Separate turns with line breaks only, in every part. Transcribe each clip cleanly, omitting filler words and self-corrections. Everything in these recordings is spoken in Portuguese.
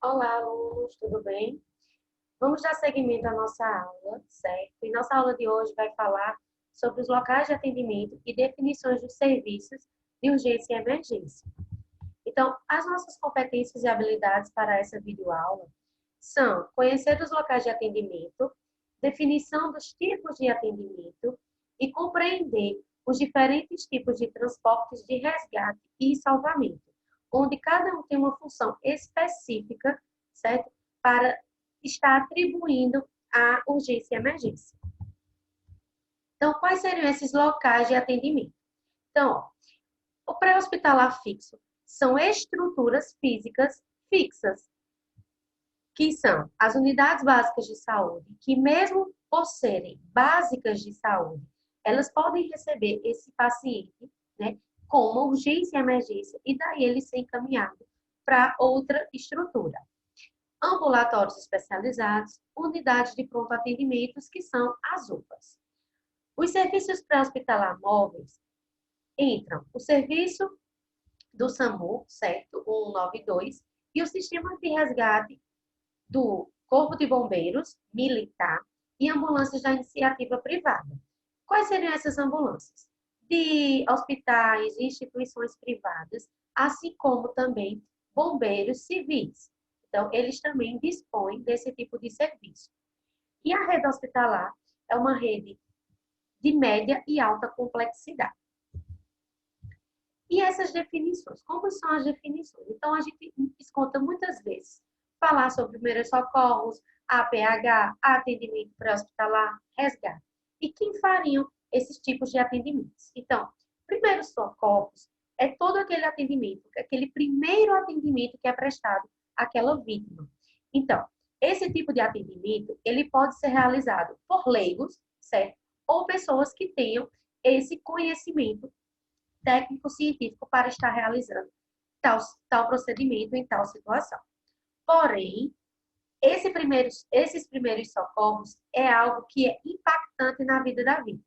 Olá, alunos, tudo bem? Vamos dar seguimento à nossa aula, certo? E nossa aula de hoje vai falar sobre os locais de atendimento e definições dos serviços de urgência e emergência. Então, as nossas competências e habilidades para essa videoaula são conhecer os locais de atendimento, definição dos tipos de atendimento e compreender os diferentes tipos de transportes de resgate e salvamento, onde cada um tem uma função específica, certo? Para estar atribuindo a urgência e emergência. Então, quais seriam esses locais de atendimento? Então, ó, o pré-hospitalar fixo são estruturas físicas fixas, que são as unidades básicas de saúde, que mesmo por serem básicas de saúde, elas podem receber esse paciente, né, com uma urgência e emergência, e daí ele ser encaminhado para outra estrutura. Ambulatórios especializados, unidades de pronto atendimentos, que são as UPAs. Os serviços pré-hospitalar móveis entram o serviço do SAMU, certo? 192, e o sistema de resgate do Corpo de Bombeiros Militar e ambulâncias da iniciativa privada. Quais seriam essas ambulâncias? De hospitais e instituições privadas, assim como também bombeiros civis. Então, eles também dispõem desse tipo de serviço. E a rede hospitalar é uma rede de média e alta complexidade. E essas definições, como são as definições? Então, a gente escuta muitas vezes falar sobre primeiros socorros, APH, atendimento pré-hospitalar, resgate. E quem fariam esses tipos de atendimentos? Então, primeiros socorros é todo aquele atendimento, aquele primeiro atendimento que é prestado àquela vítima. Então, esse tipo de atendimento, ele pode ser realizado por leigos, certo? Ou pessoas que tenham esse conhecimento técnico-científico para estar realizando tal procedimento em tal situação. Porém, esses primeiros socorros é algo que é impactante na vida da vítima.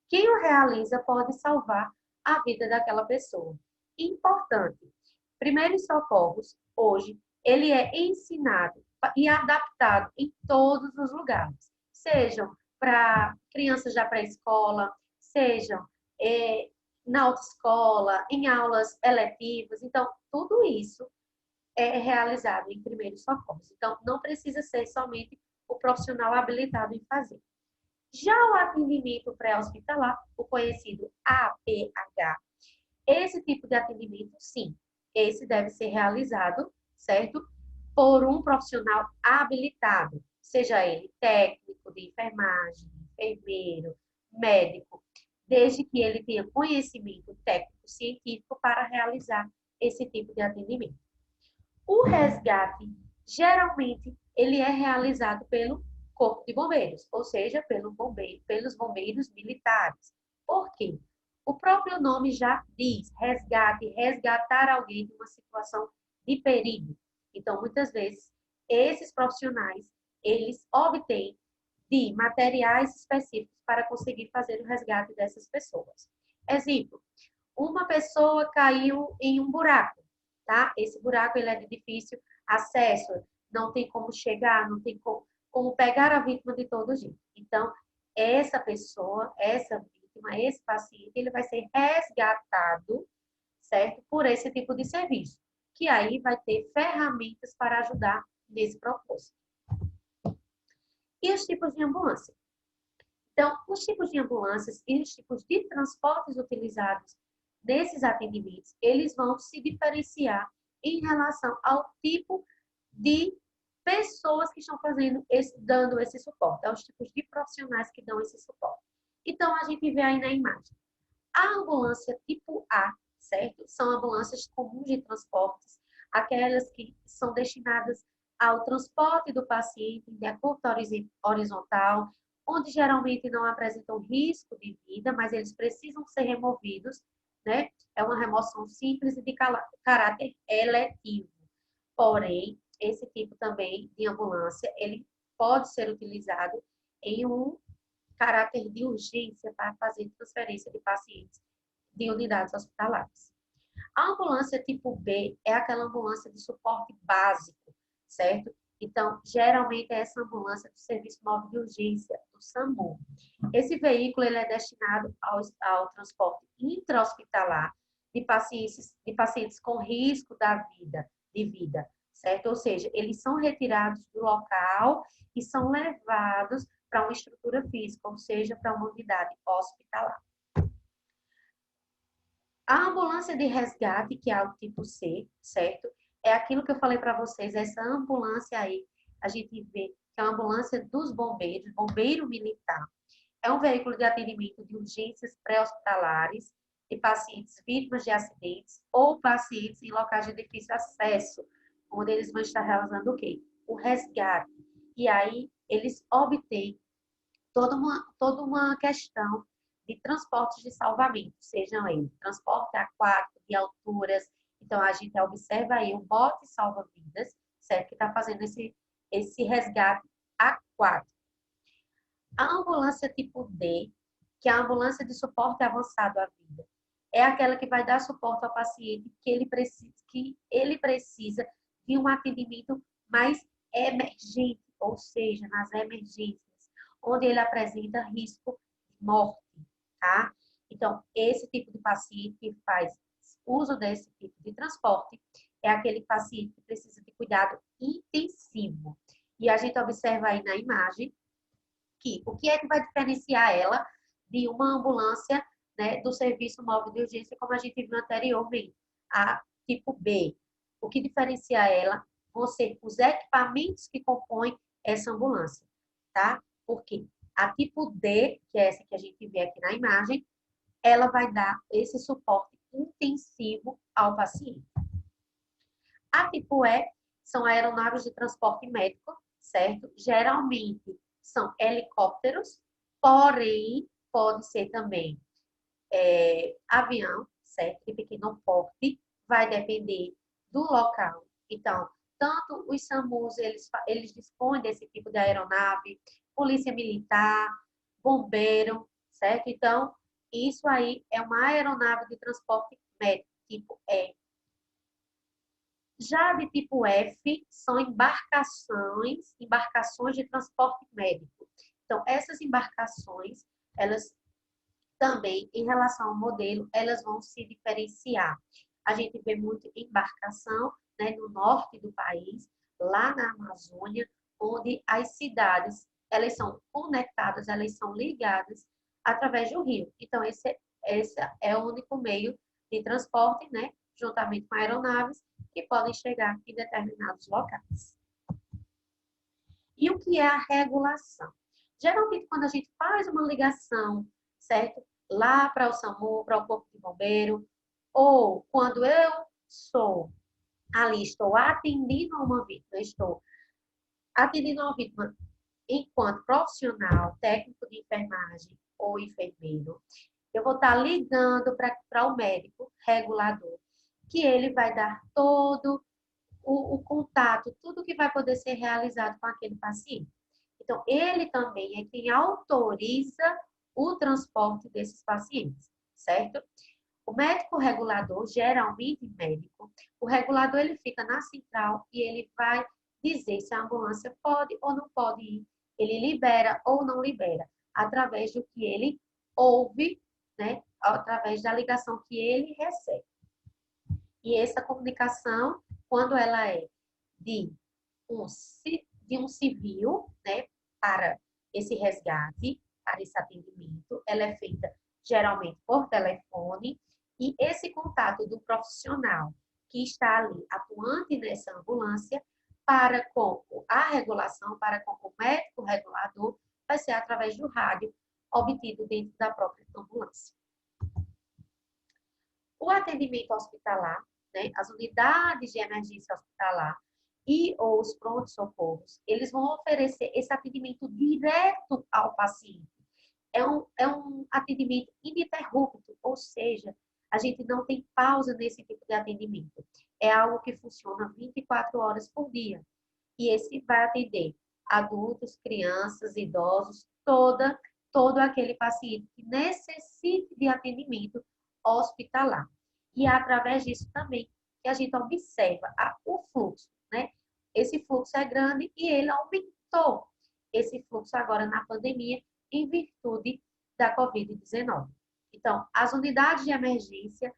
Quem o realiza pode salvar a vida daquela pessoa. Importante, primeiros socorros, hoje, ele é ensinado e adaptado em todos os lugares. Sejam para crianças da pré-escola, sejam na autoescola, em aulas eletivas. Então, tudo isso é realizado em primeiros socorros. Então, não precisa ser somente o profissional habilitado em fazer. Já o atendimento pré-hospitalar, o conhecido APH, esse tipo de atendimento, sim, esse deve ser realizado, certo? Por um profissional habilitado, seja ele técnico de enfermagem, enfermeiro, médico, desde que ele tenha conhecimento técnico-científico para realizar esse tipo de atendimento. O resgate, geralmente, ele é realizado pelo Corpo de Bombeiros, ou seja, pelos bombeiros militares. Por quê? O próprio nome já diz resgate, resgatar alguém de uma situação de perigo. Então, muitas vezes, esses profissionais, eles obtêm de materiais específicos para conseguir fazer o resgate dessas pessoas. Exemplo, uma pessoa caiu em um buraco, tá? Esse buraco ele é de difícil acesso, não tem como chegar, não tem como pegar a vítima de todo jeito. Então, essa pessoa, essa vítima, esse paciente, ele vai ser resgatado, certo? Por esse tipo de serviço, que aí vai ter ferramentas para ajudar nesse propósito. E os tipos de ambulância? Então, os tipos de ambulâncias e os tipos de transportes utilizados nesses atendimentos, eles vão se diferenciar em relação ao tipo de pessoas que estão dando esse suporte, aos tipos de profissionais que dão esse suporte. Então, a gente vê aí na imagem. A ambulância tipo A, certo? São ambulâncias comuns de transportes, aquelas que são destinadas ao transporte do paciente em decúbito horizontal, onde geralmente não apresentam risco de vida, mas eles precisam ser removidos, né? É uma remoção simples e de caráter eletivo. Porém, esse tipo também de ambulância, ele pode ser utilizado em um caráter de urgência para fazer transferência de pacientes de unidades hospitalares. A ambulância tipo B é aquela ambulância de suporte básico, certo? Então, geralmente é essa ambulância do Serviço Móvel de Urgência, do SAMU. Esse veículo ele é destinado ao transporte intra-hospitalar de pacientes com risco de vida, certo? Ou seja, eles são retirados do local e são levados para uma estrutura física, ou seja, para uma unidade hospitalar. A ambulância de resgate, que é o tipo C, certo? É aquilo que eu falei para vocês, essa ambulância aí, a gente vê que é a ambulância dos bombeiros, bombeiro militar. É um veículo de atendimento de urgências pré-hospitalares de pacientes vítimas de acidentes ou pacientes em locais de difícil acesso, onde eles vão estar realizando o quê? O resgate. E aí, eles obtêm toda uma questão de transportes de salvamento, sejam eles transporte aquático, de alturas. Então, a gente observa aí o bote salva-vidas, certo? Que está fazendo esse resgate aquático. A ambulância tipo D, que é a ambulância de suporte avançado à vida, é aquela que vai dar suporte ao paciente que ele precisa de um atendimento mais emergente, ou seja, nas emergências, onde ele apresenta risco de morte, tá? Então, esse tipo de paciente que faz uso desse tipo de transporte é aquele paciente que precisa de cuidado intensivo. E a gente observa aí na imagem que o que é que vai diferenciar ela de uma ambulância, né, do serviço móvel de urgência, como a gente viu anteriormente, a tipo B. O que diferencia ela vão ser os equipamentos que compõem essa ambulância, tá? Porque a tipo D, que é essa que a gente vê aqui na imagem, ela vai dar esse suporte intensivo ao paciente. A tipo E são aeronaves de transporte médico, certo? Geralmente são helicópteros, porém pode ser também avião, certo? De pequeno porte, vai depender do local. Então, tanto os SAMUs, eles dispõem desse tipo de aeronave, polícia militar, bombeiro, certo? Então, isso aí é uma aeronave de transporte médico, tipo E. Já de tipo F, são embarcações de transporte médico. Então, essas embarcações, elas também, em relação ao modelo, elas vão se diferenciar. A gente vê muito embarcação, né, no norte do país, lá na Amazônia, onde as cidades, elas são conectadas, elas são ligadas através do rio. Então, esse é o único meio de transporte, né, juntamente com aeronaves, que podem chegar em determinados locais. E o que é a regulação? Geralmente, quando a gente faz uma ligação, certo? Lá para o SAMU, para o Corpo de Bombeiro, ou quando eu sou ali, estou atendendo uma vítima, estou atendendo uma vítima enquanto profissional, técnico de enfermagem ou enfermeiro, eu vou estar ligando para o médico regulador, que ele vai dar todo o contato, tudo que vai poder ser realizado com aquele paciente. Então, ele também é quem autoriza o transporte desses pacientes, certo? O médico regulador, geralmente médico, o regulador ele fica na central e ele vai dizer se a ambulância pode ou não pode ir. Ele libera ou não libera, através do que ele ouve, né? Através da ligação que ele recebe. E essa comunicação, quando ela é de um civil, né, para esse resgate, para esse atendimento, ela é feita geralmente por telefone, e esse contato do profissional que está ali atuante nessa ambulância para com a regulação, para com o médico regulador, vai ser através do rádio obtido dentro da própria ambulância. O atendimento hospitalar, né, as unidades de emergência hospitalar e ou os prontos-socorros, eles vão oferecer esse atendimento direto ao paciente. É um atendimento ininterrupto, ou seja, a gente não tem pausa nesse tipo de atendimento. É algo que funciona 24 horas por dia. E esse vai atender adultos, crianças, idosos, todo aquele paciente que necessite de atendimento hospitalar. E é através disso também que a gente observa o fluxo, né? esse fluxo é grande e ele aumentou esse fluxo agora na pandemia em virtude da Covid-19. Então, as unidades de emergência,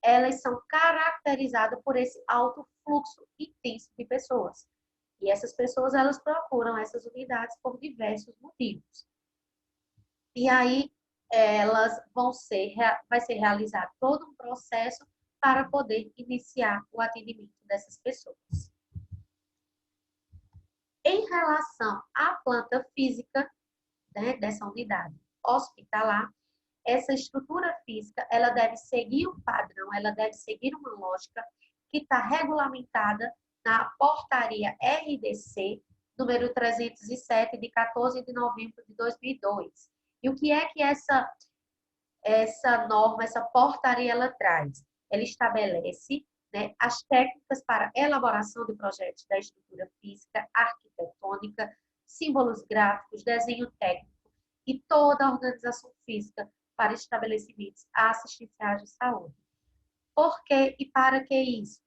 elas são caracterizadas por esse alto fluxo intenso de pessoas. E essas pessoas, elas procuram essas unidades por diversos motivos. E aí, vai ser realizado todo um processo para poder iniciar o atendimento dessas pessoas. Em relação à planta física, né, dessa unidade hospitalar, essa estrutura física, ela deve seguir um padrão, ela deve seguir uma lógica que está regulamentada na portaria RDC, número 307, de 14 de novembro de 2002. E o que é que essa norma, essa portaria, ela traz? Ela estabelece, né, as técnicas para elaboração de projetos da estrutura física, arquitetônica, símbolos gráficos, desenho técnico e toda a organização física para estabelecimentos assistenciais de saúde. Por que e para que isso?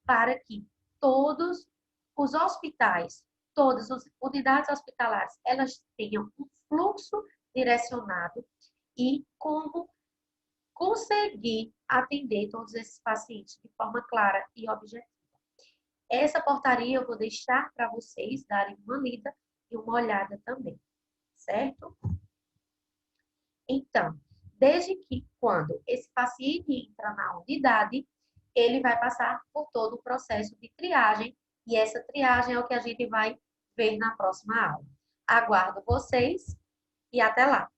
Para que todos os hospitais, todas as unidades hospitalares, elas tenham um fluxo direcionado e como conseguir atender todos esses pacientes de forma clara e objetiva. Essa portaria eu vou deixar para vocês darem uma lida e uma olhada também, certo? Então, desde que quando esse paciente entra na unidade, ele vai passar por todo o processo de triagem, e essa triagem é o que a gente vai ver na próxima aula. Aguardo vocês e até lá!